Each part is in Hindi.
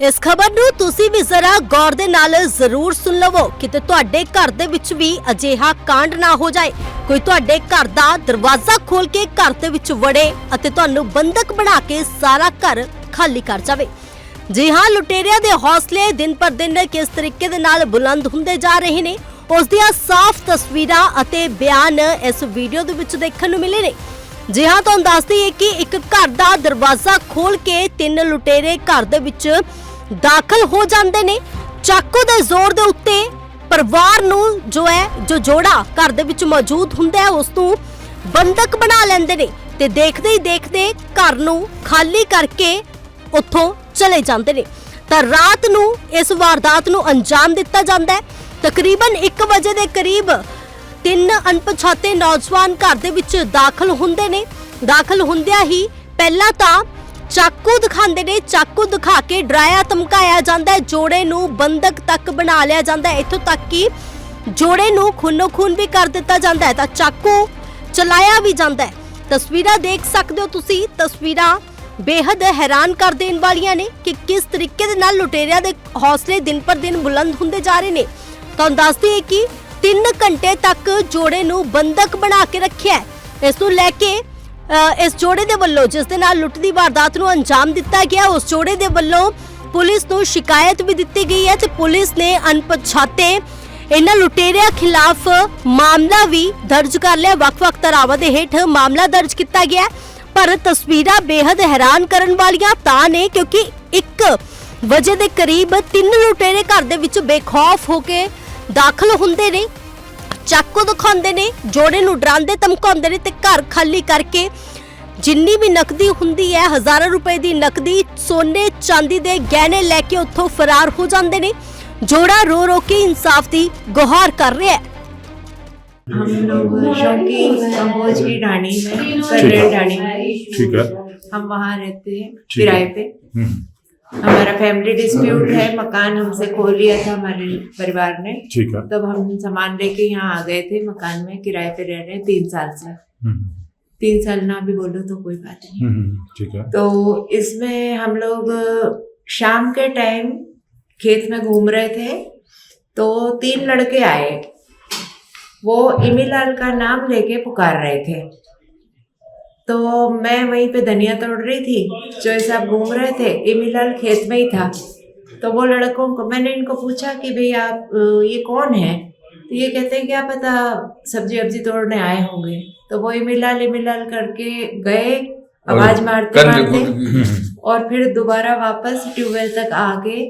इस खबर ਨੂੰ ਤੁਸੀਂ ਵੀ ਜ਼ਰਾ ਗੌਰ ਦੇ ਨਾਲ ਜ਼ਰੂਰ ਸੁਣ ਲਵੋ ਕਿਤੇ ਤੁਹਾਡੇ ਘਰ ਦੇ ਵਿੱਚ ਵੀ ਅਜਿਹਾ ਕਾਂਡ ਨਾ ਹੋ ਜਾਏ। ਕੋਈ ਤੁਹਾਡੇ ਘਰ ਦਾ ਦਰਵਾਜ਼ਾ ਖੋਲ ਕੇ ਘਰ ਦੇ ਵਿੱਚ ਵੜੇ ਅਤੇ ਤੁਹਾਨੂੰ ਬੰਦਕ ਬਣਾ ਕੇ ਸਾਰਾ ਘਰ ਖਾਲੀ ਕਰ ਜਾਵੇ। ਜੀ ਹਾਂ, ਲੁਟੇਰਿਆਂ ਦੇ ਹੌਸਲੇ ਦਿਨ ਪਰ ਦਿਨ ਕਿਸ ਤਰੀਕੇ ਦੇ ਨਾਲ ਬੁਲੰਦ ਹੁੰਦੇ ਜਾ ਰਹੇ ਨੇ, ਉਸ ਦੀਆਂ ਸਾਫ਼ ਤਸਵੀਰਾਂ ਅਤੇ ਬਿਆਨ ਇਸ ਵੀਡੀਓ ਦੇ ਵਿੱਚ ਦੇਖਣ ਨੂੰ ਮਿਲੇ ਨੇ। जी हाँ, तो दस दईए कि एक घर का दरवाजा खोल के 3 लुटेरे घर दे विच दाखल हो जाते ने। चाकू दे जोर दे उत्ते परिवार नूं जो है जो जोड़ा घर दे विच मौजूद हुंदा है उस नूं बंधक बना लैंदे ने ते देखदे ही देखदे घर नूं खाली करके उत्थों चले जाते ने। तां रात नूं इस वारदात नूं अंजाम दिता जांदा है। तकरीबन 1 बजे दे करीब 3 अनपछाते नौजवान घर दे विच दाखल हुंदे ने। दाखल हुंदिया ही पहला तां चाकू दिखांदे ने, चाकू दिखा के डराया धमकाया जांदा है, जोड़े नूं बंधक तक बना लिया जांदा है, इत्थों तक कि जोड़े नूं खूनो खून भी कर दिता जांदा है तां चाकू चलाया भी जांदा है। तस्वीरां देख सकदे हो तुसीं, तस्वीरां बेहद हैरान कर देण वालियां ने कि किस तरीके दे नाल लुटेरिਆਂ ਦੇ हौसले दिन पर दिन बुलंद ਹੁੰਦੇ जा रहे ने। तुहानूं दस दईए कि 3 घंटे तक जोड़े नूं बंधक बना के रखिया है। इस नूं लैके इस जोड़े दे वल्लों जिस दे नाल लुੱਟ ਦੀ वारदात नूं अंजाम दिता गया, उस जोड़े दे वल्लों पुलिस नूं शिकायत भी दित्ती गई है ते पुलिस ने अनपछाते इन्हां लुटेरिਆਂ खिलाफ मामला भी दर्ज कर लिया। वख-वख धरावां दे हेठ मामला दर्ज किया गया, पर तस्वीरां बेहद हैरान करन वालियां तां ने क्योंकि 1 वजे दे करीब 3 लुटेरे घर दे विच बेखौफ होके दाखल हुंदे ने, चाकू दिखाते ने, जोड़े नूं डरांदे धमकाउंदे ने ते घर खाली करके जिन्नी भी नकदी हुंदी है, हज़ारों रुपए दी नकदी, सोने चांदी दे गहने लैके उत्थों फरार हो जाते ने। जोड़ा रो रो के इंसाफ दी गुहार कर रहा है। हम लोग शौकी कंबोज की ढाणी में, करनेल ढाणी में, ठीक है, हम वहाँ रहते हैं किराए पे। हमारा फैमिली डिस्प्यूट है, मकान हमसे खो लिया था हमारे परिवार ने। ठीक है, तब हम सामान लेके यहाँ आ गए थे। मकान में किराए पे रह रहे हैं 3 साल से। 3 साल ना भी बोलो तो कोई बात नहीं। ठीक है। तो इसमें हम लोग शाम के टाइम खेत में घूम रहे थे तो 3 लड़के आए। वो इमीलाल का नाम लेके पुकार रहे थे। तो मैं वहीं पे धनिया तोड़ रही थी, चोई साहब घूम रहे थे, इमीलाल खेत में ही था। तो वो लड़कों को मैंने इनको पूछा कि भाई आप ये कौन है? तो ये कहते हैं क्या पता सब्जी वब्जी तोड़ने आए होंगे। तो वो इमीलाल करके गए आवाज मारते मारते, और फिर दोबारा वापस ट्यूबवेल तक आ गए।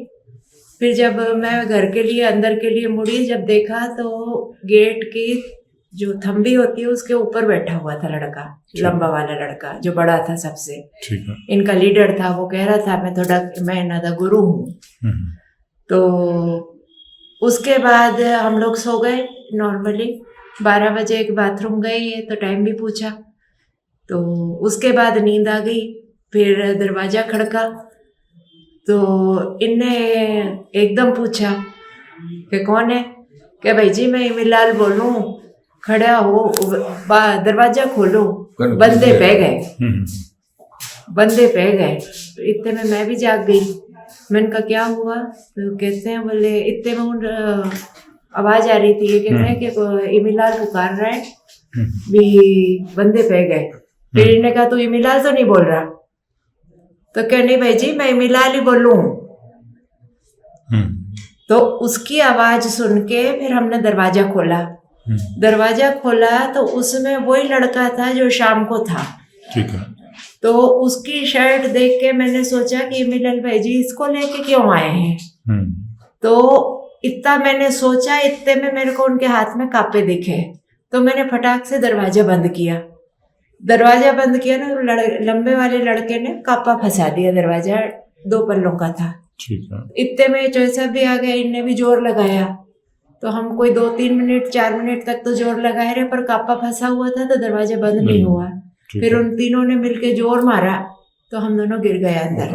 फिर जब मैं घर के लिए अंदर के लिए मुड़ी, जब देखा तो गेट की जो थंबी होती है उसके ऊपर बैठा हुआ था लड़का, लंबा वाला लड़का जो बड़ा था सबसे। ठीक है। इनका लीडर था। वो कह रहा था मैं इन्हां दा गुरु हूँ। तो उसके बाद हम लोग सो गए नॉर्मली। 12 बजे एक बाथरूम गए है तो टाइम भी पूछा, तो उसके बाद नींद आ गई। फिर दरवाजा खड़का तो इनने एकदम पूछा कि कौन है? कि भाई जी मैं इमीलाल बोलूं, खड़ा हो, दरवाजा खोलो। बंदे पे गए, बंदे पे गए। तो इतने में मैं भी जाग गई। मैंने कहा क्या हुआ? तो कहते हैं, बोले इतने में आवाज आ रही थी, ये कहते हैं कि इमीलाल पुकार रहा है भी, बंदे पे गए। फिर इन्होंने कहा तो इमीलाल तो नहीं बोल रहा? तो कह नहीं भाई जी मैं इमीलाल ही बोलूं। तो उसकी आवाज सुन के फिर हमने दरवाजा खोला। दरवाजा खोला तो उसमें वही लड़का था जो शाम को था। ठीक है। तो उसकी शर्ट देख के मैंने सोचा कि इमीलाल भाई जी इसको लेके क्यों आए हैं। तो इतना मैंने सोचा, इतने में मेरे को उनके हाथ में कापे दिखे। तो मैंने फटाक से दरवाजा बंद किया। दरवाजा बंद किया ना, लंबे वाले लड़के ने कापा फंसा दिया। दरवाजा 2 पल्लों का था। ठीक है। इतने में चौसा भी आ गया, इनने भी जोर लगाया। तो हम कोई 2-3 मिनट 4 मिनट तक तो जोर लगाए रहे, पर कापा फंसा हुआ था तो दरवाजा बंद नहीं हुआ। फिर उन तीनों ने मिलके जोर मारा तो हम दोनों गिर गए अंदर।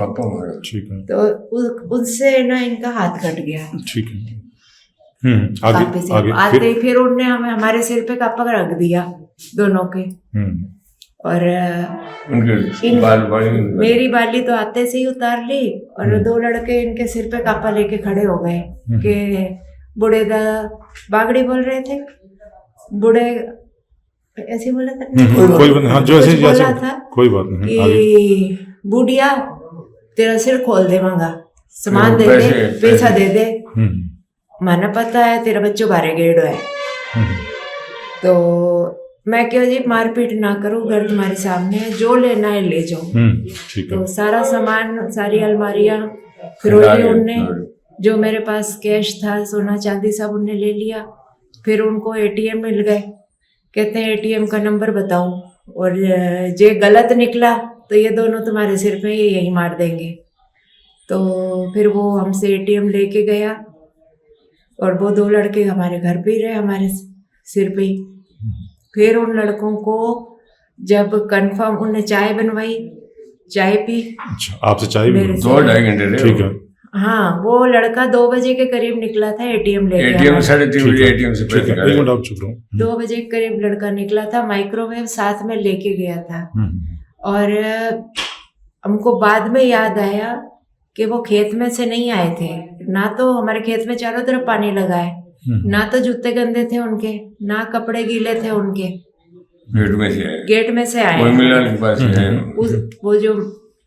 ठीक है। तो उससे ना इनका हाथ कट गया। ठीक है। कापे से आगे आते फिर उनने हमें हमारे सिर पे कापा रख दिया दोनों के। और मेरी बाली तो आते से ही उतार ली और दो लड़के इनके सिर पे कापा लेके खड़े हो गए कि बूढ़े दा बागड़ी बोल रहे थे, बूढ़े ऐसे बोला था कोई बात नहीं, हाँ जो ऐसे बोला था कोई बात नहीं, कि बूढ़िया तेरा सिर खोल देवांगा, सामान दे दे, पैसा दे दे, माना पता है तेरा बच्चों बारे गेड़ो है। तो मैं क्यों जी मारपीट ना करूं, घर तुम्हारे सामने है, जो लेना है ले जाओ। ठीक है। तो सारा सामान, सारी अलमारियां फिरोली उनने, जो मेरे पास कैश था, सोना चांदी सब उनने ले लिया। फिर उनको एटीएम मिल गए, कहते हैं एटीएम का नंबर बताओ, और जे गलत निकला तो ये दोनों तुम्हारे सिर पे यही मार देंगे। तो फिर वो हमसे एटीएम लेके गया और वो दो लड़के हमारे घर पे ही रहे, हमारे सिर पे ही। फिर उन लड़कों को जब कंफर्म, उनने चाय बनवाई, चाय पी। अच्छा, आपसे चाय भी? 2-2.5 घंटे रहे। ठीक है। हाँ, वो लड़का 2 बजे के करीब निकला था एटीएम लेके। एटीएम 3:30 बजे एटीएम से पैसे एक मिनट आप चुप रहो। 2 बजे के करीब लड़का निकला था, माइक्रोवेव साथ में लेके गया था। और हमको बाद में याद आया कि वो खेत में से नहीं आए थे, ना तो हमारे खेत में चारों तरफ पानी लगा है, ना तो जूते गंदे थे उनके, ना कपड़े गीले थे उनके, गेट में से आए। वो जो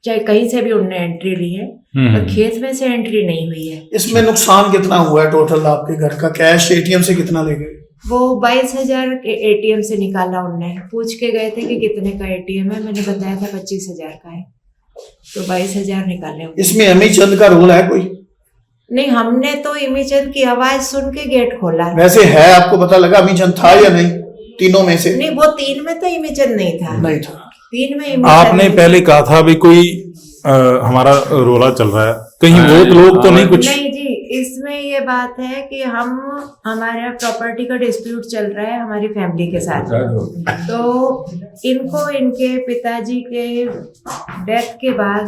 चाहे कहीं से भी उनने एंट्री ली है, पर खेत में से एंट्री नहीं हुई है। इसमें नुकसान कितना हुआ है टोटल आपके घर का? कैश एटीएम से कितना ले गए? वो 22,000 एटीएम से निकाला उनने। पूछ के गए थे कि कितने का एटीएम है, मैंने बताया था 25,000 का है, तो 22,000 निकाले। इसमें अमी चंद का रोल है कोई? नहीं, हमने तो इमी चंद की आवाज सुन के गेट खोला। वैसे है, आपको पता लगा अमी चंद था या नहीं तीनों में से? नहीं, वो 3 में तो इमी चंद नहीं था। नहीं था। 3 में इमी आपने पहले कहा था भी कोई हमारा रोला चल रहा है, कहीं वो लोग तो नहीं कुछ? नहीं जी, इसमें ये बात है कि हमारे प्रॉपर्टी का डिस्प्यूट चल रहा है हमारी फैमिली के साथ। तो इनको इनके पिताजी के डेथ के बाद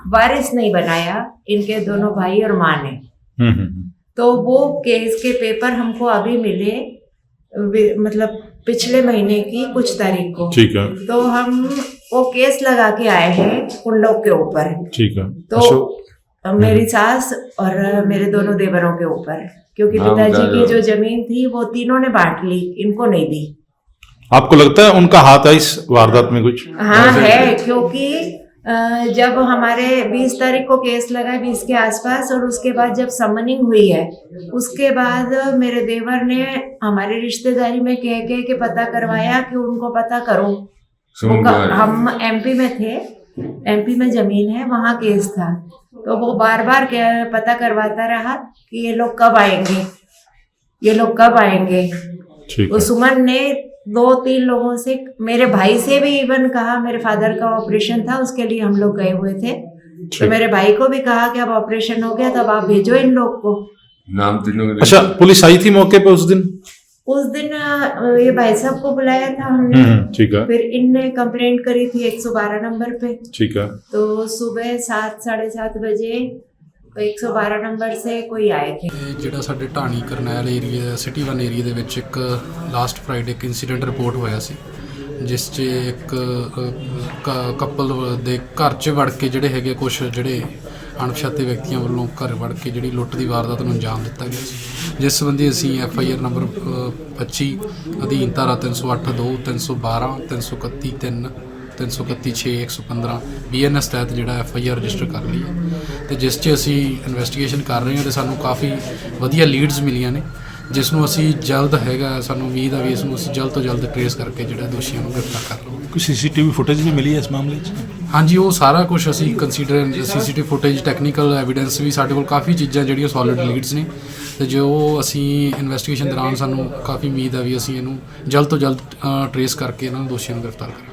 वारिस नहीं बनाया, इनके दोनों भाई और माँ ने। तो वो केस के पेपर हमको अभी मिले, मतलब पिछले महीने की कुछ तारीख को। ठीक है। तो हम वो केस लगा के आए हैं उन लोग के ऊपर। ठीक है। तो मेरी सास और मेरे दोनों देवरों के ऊपर, क्योंकि पिताजी की जो जमीन थी वो तीनों ने बांट ली, इनको नहीं दी। आपको लगता है उनका हाथ है इस वारदात में कुछ? हाँ है, क्योंकि जब हमारे 20 तारीख को केस लगा, 20 के आसपास, और उसके बाद जब समनिंग हुई है, उसके बाद मेरे देवर ने हमारी रिश्तेदारी में कह के पता करवाया कि उनको पता करो। हम एमपी में थे, एमपी में जमीन है, वहाँ केस था। तो वो बार बार पता करवाता रहा कि ये लोग कब आएंगे, ये लोग कब आएंगे। तो सुमन ने 2-3 लोगों से, मेरे भाई से भी इवन कहा, मेरे फादर का ऑपरेशन था, उसके लिए हम लोग गए हुए थे, तो मेरे भाई को भी कहा कि अब ऑपरेशन हो गया, तब आप भेजो इन लोग को। नाम तीनों। अच्छा, पुलिस आई थी मौके पे उस दिन? उस दिन ये भाई साहब को बुलाया था हमने। ठीक है। फिर इनने कंप्लेंट करी थी 112 नंबर पे। ठीक है। तो सुबह 7, 7:30 बजे 112 ਨੰਬਰ ਸੇ ਕੋਈ ਆਏ थे। ਜਿਹੜਾ ਸਾਡੇ ਢਾਣੀ ਕਰਨੈਲ ਏਰੀਆ ਸਿਟੀ 1 ਏਰੀਆ ਦੇ ਵਿੱਚ ਇੱਕ ਲਾਸਟ ਫਰਾਈਡੇ ਇੱਕ ਇਨਸੀਡੈਂਟ ਰਿਪੋਰਟ ਹੋਇਆ ਸੀ, ਜਿਸ 'ਚ ਇੱਕ ਕਪਲ ਦੇ ਘਰ 'ਚ ਵੜ ਕੇ ਜਿਹੜੇ ਹੈਗੇ ਕੁਝ ਜਿਹੜੇ ਅਣਪਛਾਤੇ ਵਿਅਕਤੀਆਂ ਵੱਲੋਂ ਘਰ ਵੜ ਕੇ ਜਿਹੜੀ ਲੁੱਟ ਦੀ ਵਾਰਦਾਤ ਨੂੰ ਅੰਜਾਮ ਦਿੱਤਾ ਗਿਆ ਸੀ, ਜਿਸ ਸੰਬੰਧੀ ਅਸੀਂ FIR ਨੰਬਰ 25 ਅਧੀਨ ਧਾਰਾ 308(2), 312, 331 3, 331 6, 115 BNS ਤਹਿਤ ਜਿਹੜਾ FIR ਰਜਿਸਟਰ ਕਰ ਲਈ ਹੈ, ਤੇ ਜਿਸ 'ਚ ਅਸੀਂ ਇਨਵੈਸਟੀਗੇਸ਼ਨ ਕਰ ਰਹੇ ਹਾਂ ਤੇ ਸਾਨੂੰ ਕਾਫੀ ਵਧੀਆ ਲੀਡਸ ਮਿਲੀਆਂ ਨੇ, ਜਿਸ ਨੂੰ ਅਸੀਂ ਜਲਦ ਹੈਗਾ ਸਾਨੂੰ ਉਮੀਦ ਆ ਵੀ ਇਸ ਨੂੰ ਅਸੀਂ ਜਲਦ ਤੋਂ ਜਲਦ ਟਰੇਸ ਕਰਕੇ ਜਿਹੜਾ ਦੋਸ਼ੀਆਂ ਨੂੰ ਗ੍ਰਿਫਤਾਰ ਕਰ ਲਵਾਂਗੇ। ਕੋਈ CCTV ਫੁਟੇਜ ਵੀ ਮਿਲੀ ਹੈ ਇਸ ਮਾਮਲੇ 'ਚ? ਹਾਂਜੀ, ਉਹ ਸਾਰਾ ਕੁਝ ਅਸੀਂ consider CCTV footage, technical evidence ਵੀ ਸਾਡੇ ਕੋਲ ਕਾਫੀ ਚੀਜ਼ਾਂ ਜਿਹੜੀਆਂ ਸੋਲਿਡ ਲੀਡਸ ਨੇ, ਤੇ ਜੋ ਅਸੀਂ ਇਨਵੈਸਟੀਗੇਸ਼ਨ ਦੌਰਾਨ ਸਾਨੂੰ ਕਾਫੀ ਉਮੀਦ ਆ ਵੀ ਅਸੀਂ ਇਹਨੂੰ ਜਲਦ ਤੋਂ ਜਲਦ ਟਰੇਸ ਕਰਕੇ ਇਹਨਾਂ ਨੂੰ ਦੋਸ਼ੀਆਂ ਨੂੰ ਗ੍ਰਿਫਤਾਰ ਕਰਾਂਗੇ।